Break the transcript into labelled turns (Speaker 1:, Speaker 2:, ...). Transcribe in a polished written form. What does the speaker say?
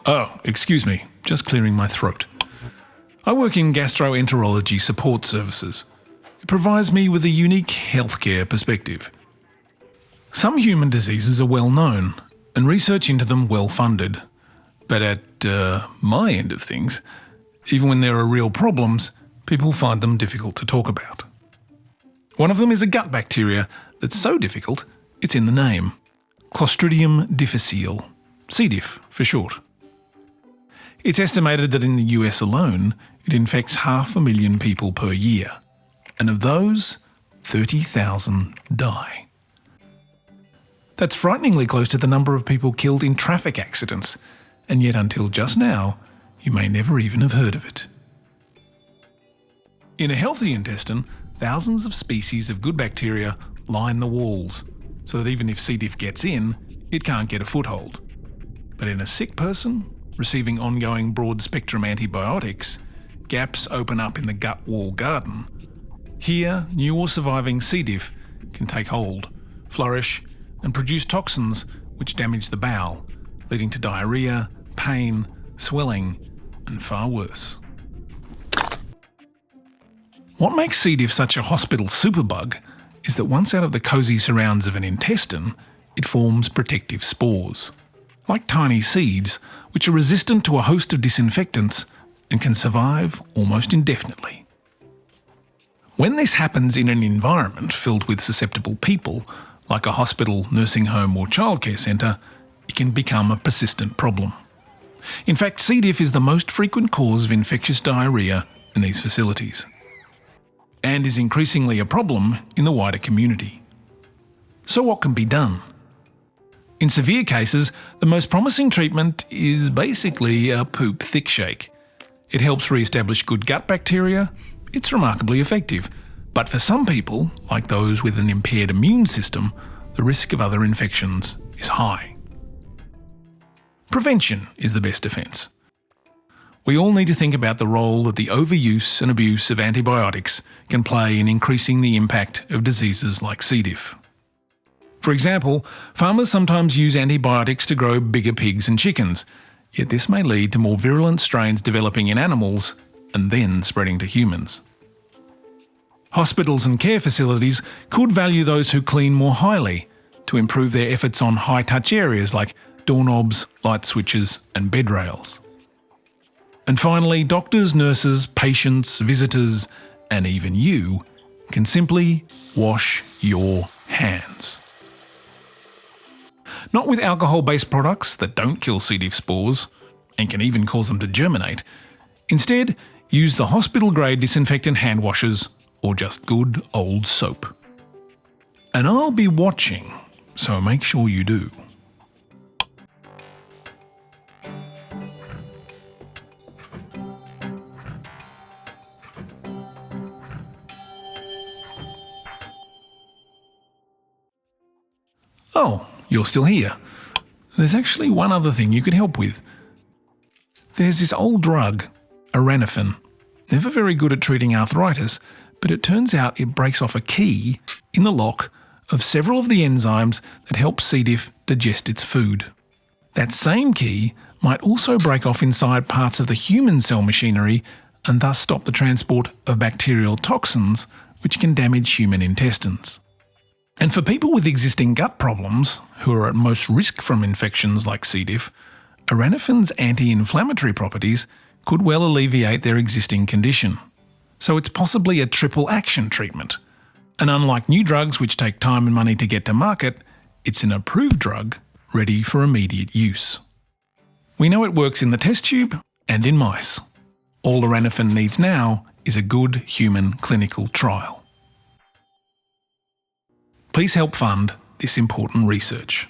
Speaker 1: Oh, excuse me, just clearing my throat. I work in gastroenterology support services. It provides me with a unique healthcare perspective. Some human diseases are well known, and research into them well funded. But at my end of things, even when there are real problems, people find them difficult to talk about. One of them is a gut bacteria that's so difficult, it's in the name. Clostridium difficile, C.diff for short. It's estimated that in the US alone, it infects 500,000 people per year, and of those, 30,000 die. That's frighteningly close to the number of people killed in traffic accidents, and yet until just now, you may never even have heard of it. In a healthy intestine, thousands of species of good bacteria line the walls, so that even if C. diff gets in, it can't get a foothold. But in a sick person, receiving ongoing broad-spectrum antibiotics, gaps open up in the gut wall garden. Here, new or surviving C. diff can take hold, flourish, and produce toxins which damage the bowel, leading to diarrhoea, pain, swelling, and far worse. What makes C. diff such a hospital superbug is that once out of the cosy surrounds of an intestine, it forms protective spores, like tiny seeds which are resistant to a host of disinfectants and can survive almost indefinitely. When this happens in an environment filled with susceptible people, like a hospital, nursing home or childcare centre, it can become a persistent problem. In fact, C. diff is the most frequent cause of infectious diarrhoea in these facilities, and is increasingly a problem in the wider community. So what can be done? In severe cases, the most promising treatment is basically a poop thick shake. It helps re-establish good gut bacteria. It's remarkably effective. But for some people, like those with an impaired immune system, the risk of other infections is high. Prevention is the best defence. We all need to think about the role that the overuse and abuse of antibiotics can play in increasing the impact of diseases like C. diff. For example, farmers sometimes use antibiotics to grow bigger pigs and chickens, yet this may lead to more virulent strains developing in animals and then spreading to humans. Hospitals and care facilities could value those who clean more highly to improve their efforts on high-touch areas like doorknobs, light switches and bed rails. And finally, doctors, nurses, patients, visitors, and even you can simply wash your hands. Not with alcohol-based products that don't kill C. diff spores and can even cause them to germinate. Instead, use the hospital-grade disinfectant hand washers or just good old soap. And I'll be watching, so make sure you do. Oh, you're still here. There's actually one other thing you could help with. There's this old drug, Auranofin, never very good at treating arthritis, but it turns out it breaks off a key in the lock of several of the enzymes that help C. diff digest its food. That same key might also break off inside parts of the human cell machinery and thus stop the transport of bacterial toxins which can damage human intestines. And for people with existing gut problems, who are at most risk from infections like C. diff, Auranofin's anti-inflammatory properties could well alleviate their existing condition. So it's possibly a triple action treatment. And unlike new drugs which take time and money to get to market, it's an approved drug ready for immediate use. We know it works in the test tube and in mice. All Auranofin needs now is a good human clinical trial. Please help fund this important research.